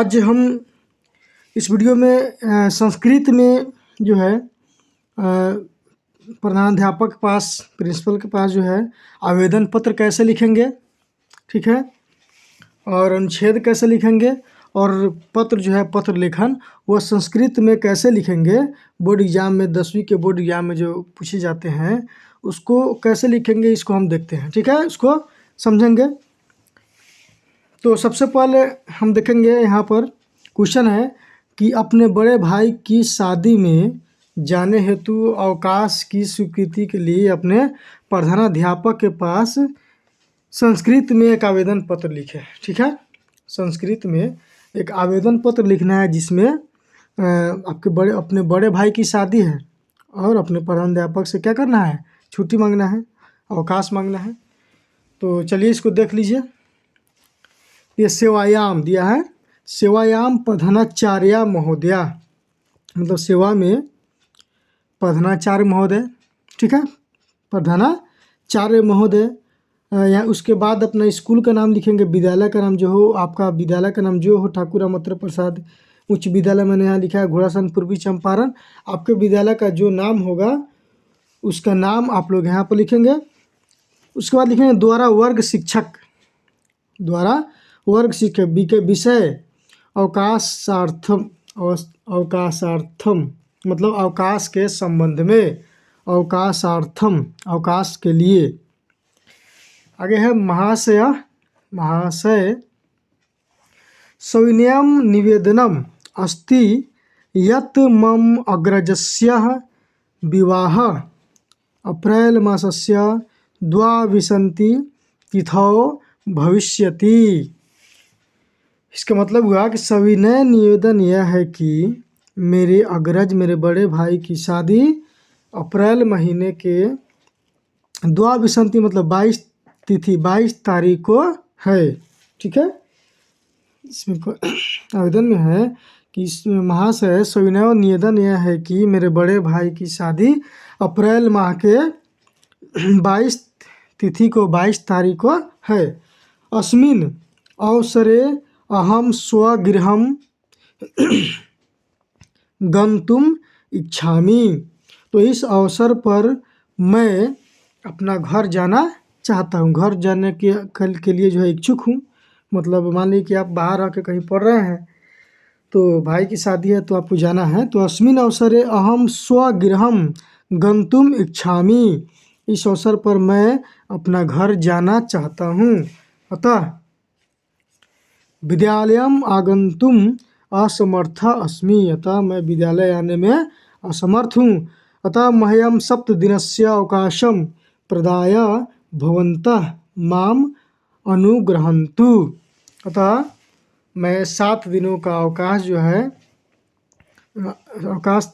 आज हम इस वीडियो में संस्कृत में जो है प्रधानाध्यापक के पास, प्रिंसिपल के पास जो है आवेदन पत्र कैसे लिखेंगे, ठीक है, और अनुच्छेद कैसे लिखेंगे और पत्र जो है पत्र लेखन वो संस्कृत में कैसे लिखेंगे, बोर्ड एग्जाम में 10वीं के बोर्ड एग्जाम में जो पूछे जाते हैं उसको कैसे लिखेंगे, इसको हम देखते हैं, ठीक है, इसको समझेंगे। तो सबसे पहले हम देखेंगे यहाँ पर क्वेश्चन है कि अपने बड़े भाई की शादी में जाने हेतु अवकाश की स्वीकृति के लिए अपने प्रधानाध्यापक के पास संस्कृत में एक आवेदन पत्र लिखे, ठीक है। संस्कृत में एक आवेदन पत्र लिखना है जिसमें अपने बड़े भाई की शादी है और अपने प्रधानाध्यापक से क्या करना है, छुट्टी मांगना है, अवकाश मांगना है। तो चलिए इसको देख लीजिए। ये सेवायाम दिया है, सेवायाम प्रधानाचार्य महोदया, मतलब सेवा में प्रधानाचार्य महोदय, ठीक है, प्रधानाचार्य महोदय। या उसके बाद अपना स्कूल का नाम लिखेंगे, विद्यालय का नाम जो हो, आपका विद्यालय का नाम जो हो, ठाकुर अमृत प्रसाद उच्च विद्यालय मैंने यहाँ लिखा है घोड़ासन पूर्वी चंपारण। आपके विद्यालय का जो नाम होगा उसका नाम आप लोग यहाँ पर लिखेंगे। उसके बाद लिखेंगे द्वारा वर्ग शिक्षक, द्वारा वर्ग शिक्षक के विषय अवकाशार्थम, अवकाशार्थम मतलब अवकाश के संबंध में, अवकाशार्थम अवकाश के लिए। आगे है महाशय, महाशय सविनयं निवेदनम अस्ति यत् मम अग्रजस्य विवाह अप्रैल मासस्य 22 तिथौ भविष्यति। इसका मतलब हुआ कि सविनय निवेदन यह है कि मेरे अग्रज, मेरे बड़े भाई की शादी अप्रैल महीने के 22 मतलब 22 तिथि 22 तारीख को है, ठीक है। इसमें आवेदन में है कि इसमें महाशय सविनय निवेदन यह है कि मेरे बड़े भाई की शादी अप्रैल माह के 22 तिथि को 22 तारीख को है। अस्मिन् अवसरे अहम स्वगृहं गन्तुम इच्छामि। तो इस अवसर पर मैं अपना घर जाना चाहता हूँ, घर जाने के लिए जो है इच्छुक हूँ। मतलब मान लीजिए कि आप बाहर आके कहीं पढ़ रहे हैं तो भाई की शादी है तो आपको जाना है। तो अस्मिन् अवसरे अहम स्वगृहं गन्तुम इच्छामि, इस अवसर पर मैं अपना घर जाना चाहता हूँ। अतः विद्यालयम आगन्तुम असमर्थ अस्मि, अतः मैं विद्यालय आने में असमर्थ हूँ। अतः मह्यं 7 दिनस्य अवकाशं प्रदाय भवन्तः माम अनुग्रहन्तु। अतः मैं 7 दिनों का अवकाश जो है अवकाश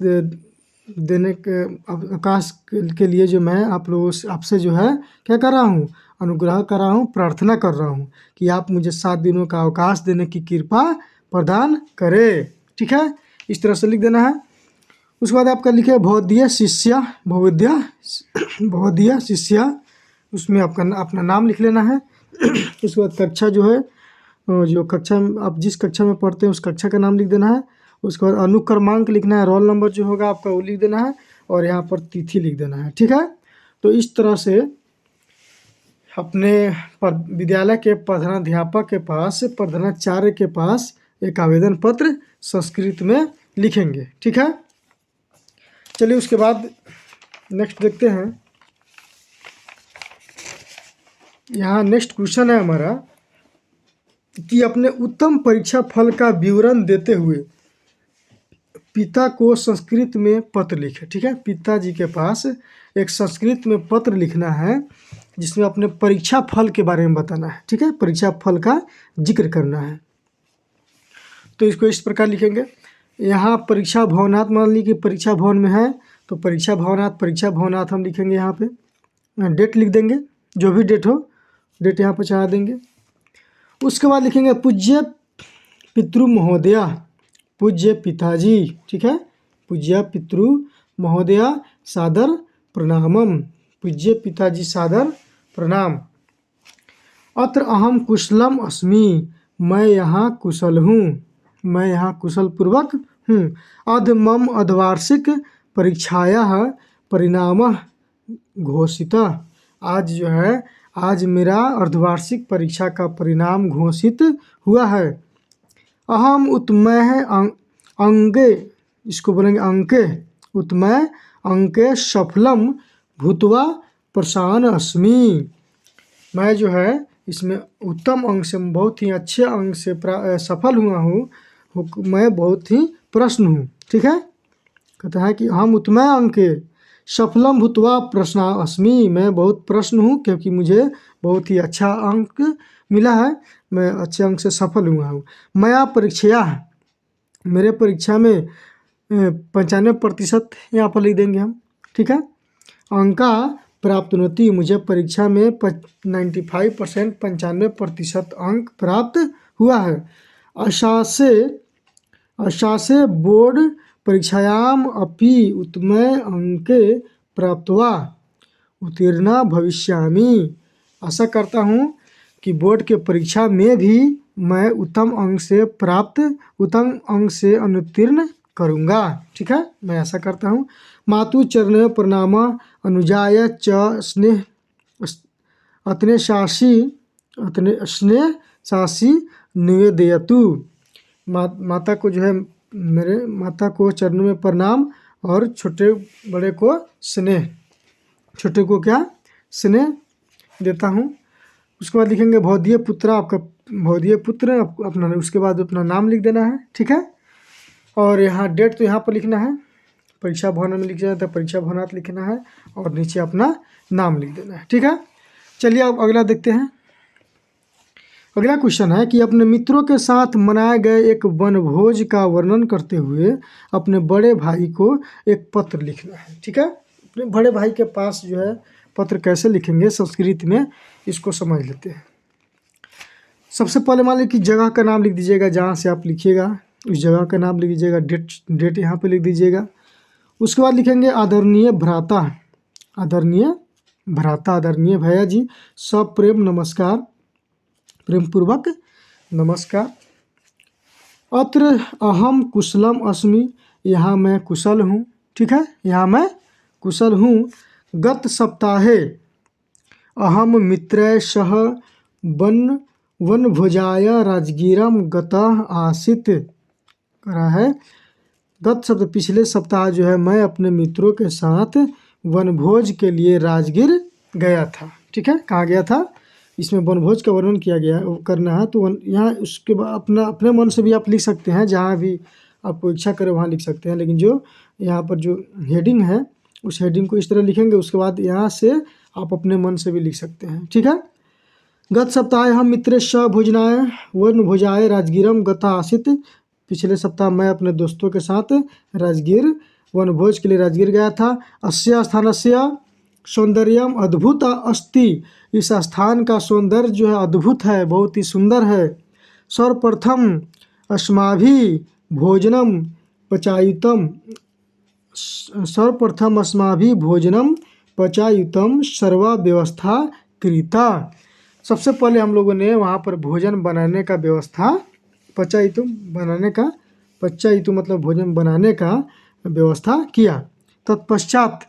देने के अवकाश के लिए जो मैं आप लोगों से आपसे जो है क्या कर रहा हूँ, अनुग्रह कर रहा हूँ, प्रार्थना कर रहा हूँ कि आप मुझे 7 दिनों का अवकाश देने की कृपा प्रदान करें, ठीक है। इस तरह से लिख देना है। उसके बाद आपका लिखे भवदीय शिष्य, भवदीय शिष्य, उसमें आपका अपना नाम लिख लेना है। उसके बाद कक्षा जो है, जो कक्षा आप जिस कक्षा में पढ़ते हैं उस कक्षा का नाम लिख देना है। उसके बाद अनुक्रमांक लिखना है, रोल नंबर जो होगा आपका वो लिख देना है और यहाँ पर तिथि लिख देना है, ठीक है। तो इस तरह से अपने विद्यालय के प्रधानाध्यापक के पास, प्रधानाचार्य के पास एक आवेदन पत्र संस्कृत में लिखेंगे, ठीक है। चलिए उसके बाद नेक्स्ट देखते हैं। यहाँ नेक्स्ट क्वेश्चन है हमारा कि अपने उत्तम परीक्षा फल का विवरण देते हुए पिता को संस्कृत में पत्र लिखे, ठीक है। पिताजी के पास एक संस्कृत में पत्र लिखना है जिसमें अपने परीक्षा फल के बारे में बताना है, ठीक है, परीक्षा फल का जिक्र करना है। तो इसको इस प्रकार लिखेंगे। यहाँ परीक्षा भवनाथ, मान ली कि परीक्षा भवन में है तो परीक्षा भवनाथ हम लिखेंगे। यहाँ पे डेट लिख देंगे, जो भी डेट हो डेट यहाँ पर चढ़ा देंगे। उसके बाद लिखेंगे पूज्य पितृ महोदया, पूज्य पिताजी, ठीक है, पूज्य पितृ महोदया सादर प्रणामम, पूज्य पिताजी सादर प्रणाम। अत्र अहम कुशलम अस्मि, मैं यहाँ कुशल हूँ, मैं यहाँ कुशल पूर्वक हूँ। अध मम अर्धवार्षिक परीक्षायाः परिणामः घोषितः। आज जो है, आज मेरा अर्धवार्षिक परीक्षा का परिणाम घोषित हुआ है। अहम उत्मय अंगे, इसको बोलेंगे अंके, उत्मय अंके सफलम भूत्वा प्रसन्न अस्मि। मैं जो है इसमें उत्तम अंक से, बहुत ही अच्छे अंक से सफल हुआ हूँ, मैं बहुत ही प्रसन्न हूँ। ठीक है, कहता है कि हम उत्मय अंके सफलम भूत्वा प्रसन्न अस्मि, मैं बहुत प्रसन्न हूँ क्योंकि मुझे बहुत ही अच्छा अंक मिला है, मैं अच्छे अंक से सफल हुआ हूँ। मया परीक्षा, मेरे परीक्षा में 95% यहाँ पर लिख देंगे हम। ठीक है, अंका प्राप्तनोति, मुझे परीक्षा में 95% 95% अंक प्राप्त हुआ है। अशासे बोर्ड परीक्षायाम अपि उत्तमय अंके प्राप्त्वा उत्तीर्ण भविष्यामि। आशा करता हूँ कि बोर्ड के परीक्षा में भी मैं उत्तम अंक से अनुत्तीर्ण करूँगा। ठीक है, मैं ऐसा करता हूँ। मातु चरण प्रणाम अनुजाय च स्नेह स्नेह सासी निवेदयतु। माता को जो है, मेरे माता को चरणों में प्रणाम और छोटे बड़े को स्नेह, छोटे को क्या स्नेह देता हूँ। उसके बाद लिखेंगे भवदीय पुत्र, आपका भवदीय पुत्र अपना, उसके बाद अपना नाम लिख देना है। ठीक है, और यहाँ डेट तो यहाँ पर लिखना है, परीक्षा भवन में लिख जाए तो परीक्षा भवनात लिखना है और नीचे अपना नाम लिख देना है। ठीक है, चलिए अब अगला देखते हैं। अगला क्वेश्चन है कि अपने मित्रों के साथ मनाए गए एक वनभोज का वर्णन करते हुए अपने बड़े भाई को एक पत्र लिखना है। ठीक है, अपने बड़े भाई के पास जो है पत्र कैसे लिखेंगे संस्कृत में, इसको समझ लेते हैं। सबसे पहले मान लीजिए कि जगह का नाम लिख दीजिएगा, जहाँ से आप लिखिएगा उस जगह का नाम लिख दीजिएगा, डेट यहाँ पे लिख दीजिएगा। उसके बाद लिखेंगे आदरणीय भ्राता, आदरणीय भ्राता, आदरणीय भैया जी, सब प्रेम नमस्कार, प्रेम पूर्वक नमस्कार। अत्र अहम कुशलम अस्मि, यहाँ मैं कुशल हूँ। ठीक है, यहाँ मैं कुशल हूँ। गत सप्ताहे अहम मित्रैः सह वनभोजाय राजगीरम गतः आसीत्, करा है। गत सप्ताह, पिछले सप्ताह जो है मैं अपने मित्रों के साथ वनभोज के लिए राजगीर गया था। ठीक है, कहाँ गया था, इसमें वनभोज का वर्णन किया गया करना है, तो यहाँ उसके बाद अपने मन से भी आप लिख सकते हैं, जहाँ भी आपको इच्छा करे वहाँ लिख सकते हैं, लेकिन जो यहाँ पर जो हेडिंग है उस हेडिंग को इस तरह लिखेंगे। उसके बाद यहाँ से आप अपने मन से भी लिख सकते हैं। ठीक है, गत सप्ताह हम मित्रेश्च भोजनाय वनभोजाय राजगीरम गता आसीत्, पिछले सप्ताह मैं अपने दोस्तों के साथ राजगीर वनभोज के लिए राजगीर गया था। अस्य स्थानस्य सौंदर्यम अद्भुत अस्ति, इस स्थान का सौंदर्य जो है अद्भुत है, बहुत ही सुंदर है। सर्वप्रथम अस्माभिः भोजनम पचायुतम, सर्वप्रथम अस्माभिः भोजनम पचायुतम सर्वा व्यवस्था कृता, सबसे पहले हम लोगों ने वहाँ पर भोजन बनाने का व्यवस्था, पचायुतु बनाने का, पचायुतु मतलब भोजन बनाने का व्यवस्था किया। तत्पश्चात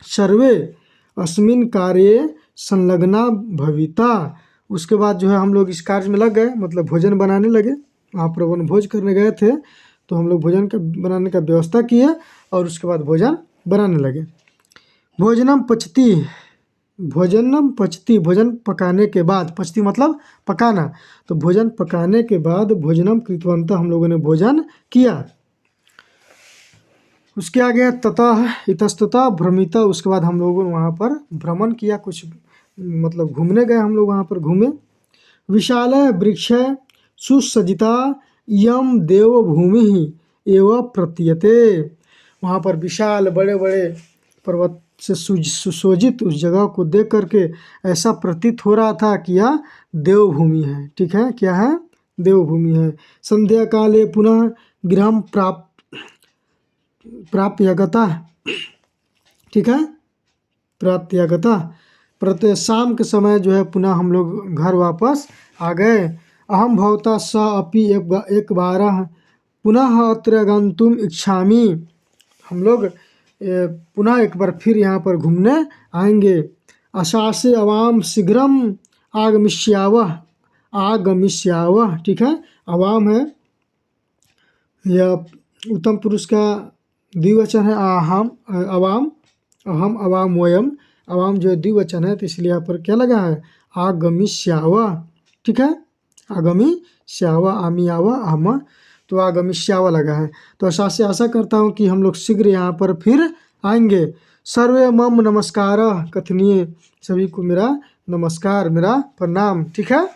सर्वे अस्मिन् कार्ये संलग्ना भविता, उसके बाद जो है हम लोग इस कार्य में लग गए, मतलब भोजन बनाने लगे। वहाँ पर वनभोज करने गए थे तो हम लोग भोजन का बनाने का व्यवस्था किए और उसके बाद भोजन बनाने लगे। भोजनम पचती, भोजनम पचती, भोजन पकाने के बाद, पचती मतलब पकाना, तो भोजन पकाने के बाद भोजनम कृतवन्तः, हम लोगों ने भोजन किया। उसके आगे ततः इतस्ततः भ्रमिता, उसके बाद हम लोगों ने वहाँ पर भ्रमण किया, कुछ मतलब घूमने गए हम लोग, वहाँ पर घूमे। विशाल वृक्ष सुसज्जिता यम देवभूमि एवं प्रतीयते, वहाँ पर विशाल बड़े बड़े पर्वत से सुशोभित उस जगह को देख करके ऐसा प्रतीत हो रहा था कि यह देवभूमि है। ठीक है, क्या है, देवभूमि है। संध्या काले पुनः गृहम प्राप्यगता, ठीक है, प्राप्यगता, प्रत्येक शाम के समय जो है पुनः हम लोग घर वापस आ गए अहम भवता स अपि एक बारः पुनः अत्र गंतुम इच्छामि। हम लोग पुनः एक बार फिर यहाँ पर घूमने आएंगे। आशासे अवाम शीघ्रम आगमिष्यावः, आगमिष्यावः, ठीक है। अवाम है यह उत्तम पुरुष का द्विवचन है अहम, अवाम, अहम, अवाम, वयम। अवाम जो द्विवचन है तो इसलिए यहाँ पर क्या लगा है, आगमिष्यावः, ठीक है। आगमिष्यावः, आमियावः, अहम, तो आगमिष्यावः लगा है। तो आशा करता हूँ कि हम लोग शीघ्र यहाँ पर फिर आएंगे। सर्वे मम नमस्कार कथनीय, सभी को मेरा नमस्कार, मेरा प्रणाम, ठीक है।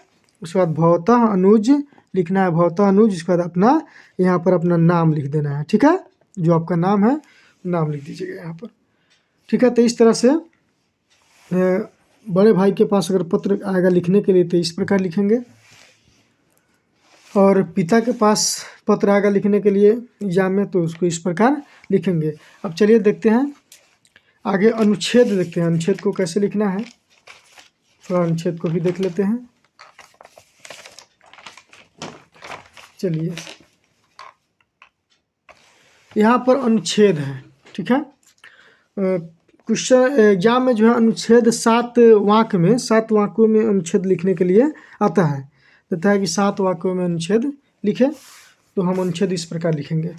उसके बाद भवतः अनुज लिखना है, भवतः अनुज। उसके बाद अपना यहाँ पर अपना नाम लिख देना है, ठीक है। जो आपका नाम है नाम लिख दीजिएगा यहाँ पर, ठीक है। तो इस तरह से बड़े भाई के पास अगर पत्र आएगा लिखने के लिए तो इस प्रकार लिखेंगे, और पिता के पास पत्र आएगा लिखने के लिए एग्जाम में तो उसको इस प्रकार लिखेंगे। अब चलिए देखते हैं आगे, अनुच्छेद देखते हैं, अनुच्छेद को कैसे लिखना है। थोड़ा अनुच्छेद को भी देख लेते हैं। चलिए यहाँ पर अनुच्छेद है, ठीक है। क्वेश्चन एग्जाम में जो है अनुच्छेद 7 वाक्य में, 7 वाक्यों में अनुच्छेद लिखने के लिए आता है। कहता है कि 7 वाक्यों में अनुच्छेद लिखे, तो हम अनुच्छेद इस प्रकार लिखेंगे।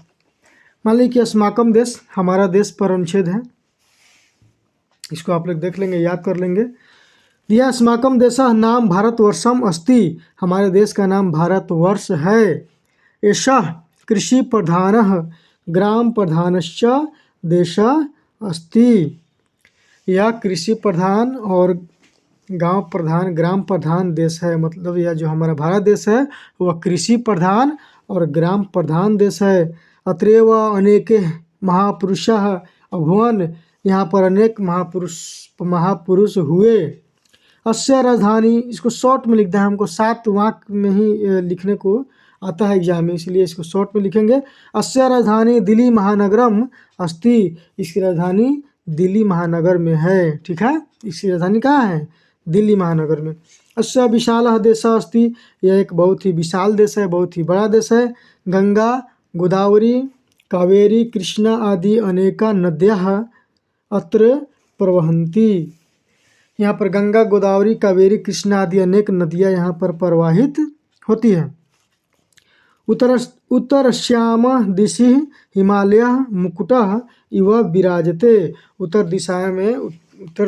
मान लीजिए कि अस्माकम देश, हमारा देश पर अनुच्छेद है। इसको आप लोग देख लेंगे, याद कर लेंगे। यह अस्माकम देशः नाम भारतवर्षम अस्ति, हमारे देश का नाम भारतवर्ष है। एषः कृषि प्रधानः ग्राम प्रधानश्च देशः अस्ति, यह कृषि प्रधान और गांव प्रधान, ग्राम प्रधान देश है। मतलब यह जो हमारा भारत देश है वह कृषि प्रधान और ग्राम प्रधान देश है। अत्रैव अनेके महापुरुषः अभूवन्, यहाँ पर अनेक महापुरुष हुए। अस्य राजधानी, इसको शॉर्ट में लिखना है हमको, 7 वाक्य में ही लिखने को आता है एग्जाम में, इसलिए इसको शॉर्ट में लिखेंगे। अस्य राजधानी दिल्ली महानगरम अस्ति, इसकी राजधानी दिल्ली महानगर में है, ठीक है। इसकी राजधानी कहाँ है, दिल्ली महानगर में। अस्य विशालः देशः अस्ति, यह एक बहुत ही विशाल देश है, बहुत ही बड़ा देश है। गंगा गोदावरी कावेरी कृष्णा आदि अनेका नद्यः अत्र प्रवहन्ति, यहाँ पर गंगा गोदावरी कावेरी कृष्णा आदि अनेक नदियाँ यहाँ पर प्रवाहित होती हैं। उत्तरश्याम दिशि हिमालय मुकुटः इव विराजते, उत्तर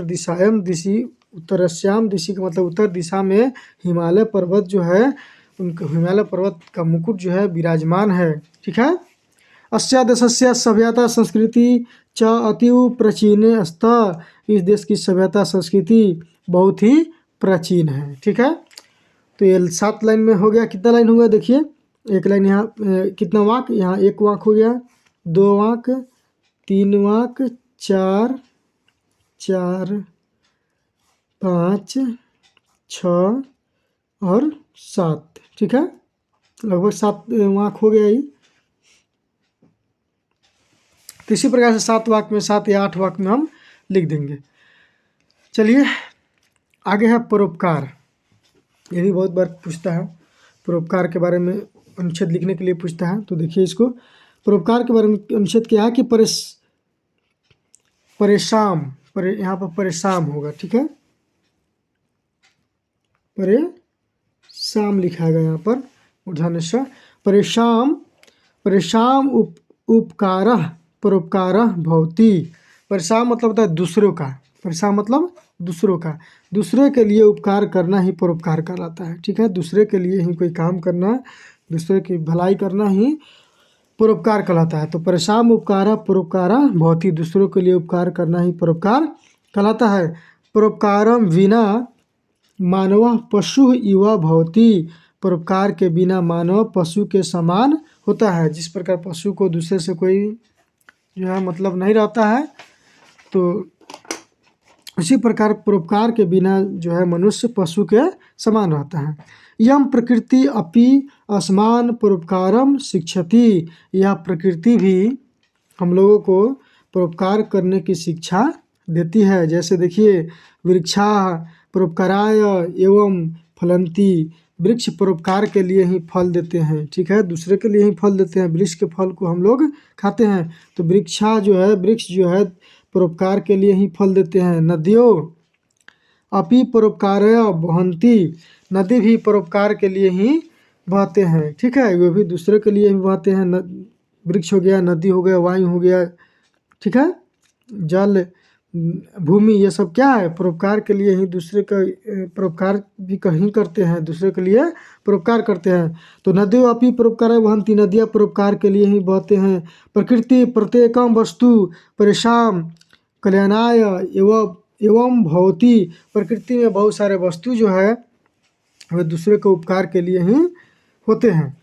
दिशायाम दिशि, उत्तरश्याम दिशि का मतलब उत्तर दिशा में हिमालय पर्वत जो है, उनका हिमालय पर्वत का मुकुट जो है विराजमान है, ठीक है। अस्य देशस्य सभ्यता संस्कृति च अतीव प्राचीन स्त, इस देश की सभ्यता संस्कृति बहुत ही प्राचीन है, ठीक है। तो ये 7 लाइन में हो गया। कितना लाइन होगा देखिए, एक लाइन यहाँ, कितना वाक, यहाँ 1 वाक हो गया, 2 वाक, 3 वाक, 4, 5, 6 और 7, ठीक है। लगभग 7 वाक हो गया ही। तो इसी प्रकार से 7 वाक में, 7 या 8 वाक में हम लिख देंगे। चलिए आगे है परोपकार। ये भी बहुत बार पूछता है, परोपकार के बारे में अनुच्छेद लिखने के लिए पूछता है। तो देखिए इसको, परोपकार के बारे में अनुच्छेद क्या है कि यहाँ पर परेशान होगा, ठीक है। परेशान लिखा है यहाँ पर, उदाहरण परेशान उपकारः परोपकारः भवति। परेशान मतलब होता है दूसरों का, परेशान मतलब दूसरों का, दूसरे के लिए उपकार करना ही परोपकार कहलाता है, ठीक है। दूसरे के लिए ही कोई काम करना, दूसरे की भलाई करना ही परोपकार कहलाता है। तो परेशान उपकारः परोपकारः भवति, दूसरों के लिए उपकार करना ही परोपकार कहलाता है। परोपकारं विना मानवः पशु इव भवति, परोपकार के बिना मानव पशु के समान होता है। जिस प्रकार पशु को दूसरे से कोई जो है मतलब नहीं रहता है, तो इसी प्रकार परोपकार के बिना जो है मनुष्य पशु के समान रहता है। यम प्रकृति अपि अस्मान परोपकारम शिक्षति, यह प्रकृति भी हम लोगों को परोपकार करने की शिक्षा देती है। जैसे देखिए, वृक्षा परोपकाराय एवं फलंती, वृक्ष परोपकार के लिए ही फल देते हैं, ठीक है, दूसरे के लिए ही फल देते हैं। वृक्ष के फल को हम लोग खाते हैं, तो वृक्ष जो है परोपकार के लिए ही फल देते हैं। नदियों अपि परोपकाराय वहन्ति, नदी भी परोपकार के लिए ही बहते हैं, ठीक है, वे भी दूसरे के लिए ही बहते हैं। वृक्ष हो गया, नदी हो गया, वायु हो गया, ठीक है, जल, भूमि, ये सब क्या है, परोपकार के लिए ही दूसरे का परोपकार भी कहीं करते हैं, दूसरे के लिए परोपकार करते हैं। तो नदियों अपि परोपकाराय वहन्ति, नदियाँ परोपकार के लिए ही बहते हैं। प्रकृति प्रत्येकम वस्तु परेशान कल्याणाय एवं भवति, प्रकृति में बहुत सारे वस्तु जो है वे दूसरे के उपकार के लिए ही होते हैं।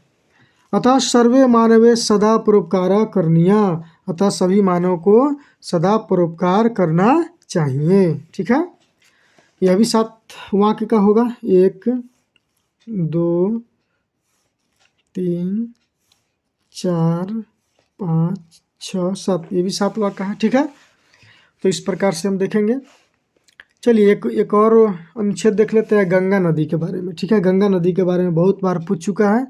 अतः सर्वे मानवे सदा परोपकारा करनीया, अतः सभी मानव को सदा परोपकार करना चाहिए, ठीक है। यह भी 7 वाक्य का होगा, 1 2 3 4 5 6 7, ये भी 7 वाक्य है, ठीक है। तो इस प्रकार से हम देखेंगे। चलिए एक और अनुच्छेद देख लेते हैं गंगा नदी के बारे में, ठीक है। गंगा नदी के बारे में बहुत बार पूछ चुका है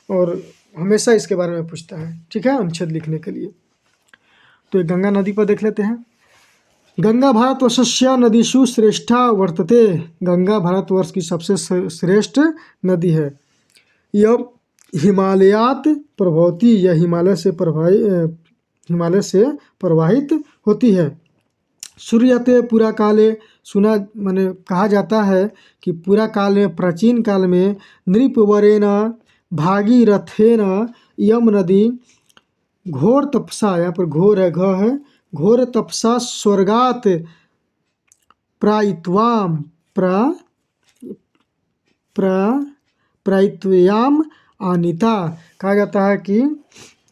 और हमेशा इसके बारे में पूछता है, ठीक है, अनुच्छेद लिखने के लिए। तो गंगा नदी पर देख लेते हैं। गंगा भारतवर्षस्य नदीषु श्रेष्ठा वर्तते, गंगा भारतवर्ष की सबसे श्रेष्ठ नदी है। यह हिमालयात प्रभवती, यह हिमालय से प्रवाहित होती है। सूर्यते पुरा काले, सुना माने कहा जाता है कि पूरा काल में, प्राचीन काल में, नृपवरेण भागीरथेन यम नदी घोर तपसा, यहाँ पर घोर है, घ है, घोर तपसा स्वर्गात प्रायित्वाम प्रायित्वयाम आनीता। कहा जाता है कि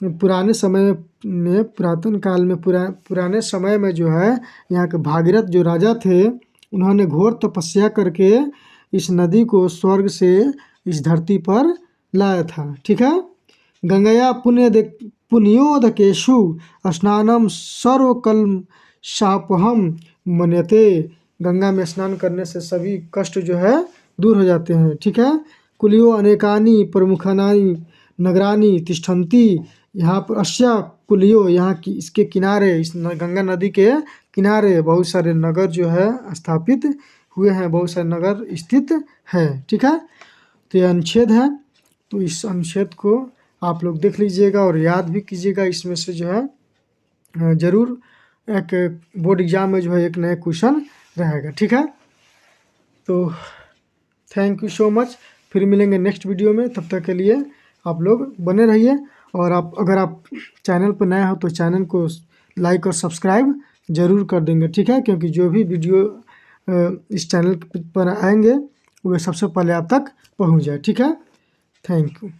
पुराने समय में, पुरातन काल में, पुराने समय में जो है यहाँ के भागीरथ जो राजा थे, उन्होंने घोर तपस्या करके इस नदी को स्वर्ग से इस धरती पर लाया था, ठीक है। गंगया पुण्योदकेषु स्नानम सर्वकल्मषापहम मन्यते, गंगा में स्नान करने से सभी कष्ट जो है दूर हो जाते हैं, ठीक है। कुलियो अनेकानि प्रमुखानि नगरानि तिष्ठन्ति, यहाँ पर अश्या कुलियो, यहाँ की इसके किनारे, इस गंगा नदी के किनारे बहुत सारे नगर जो है स्थापित हुए हैं, बहुत सारे नगर स्थित हैं, ठीक है। तो यह अनुच्छेद है, तो इस अनुच्छेद को आप लोग देख लीजिएगा और याद भी कीजिएगा। इसमें से जो है ज़रूर एक बोर्ड एग्जाम में जो है एक नया क्वेश्चन रहेगा, ठीक है। तो थैंक यू सो मच, फिर मिलेंगे नेक्स्ट वीडियो में। तब तक के लिए आप लोग बने रहिए, और अगर आप चैनल पर नए हो तो चैनल को लाइक और सब्सक्राइब ज़रूर कर देंगे, ठीक है, क्योंकि जो भी वीडियो इस चैनल पर आएंगे वे सबसे पहले आप तक पहुंच जाए, ठीक है। Thank you.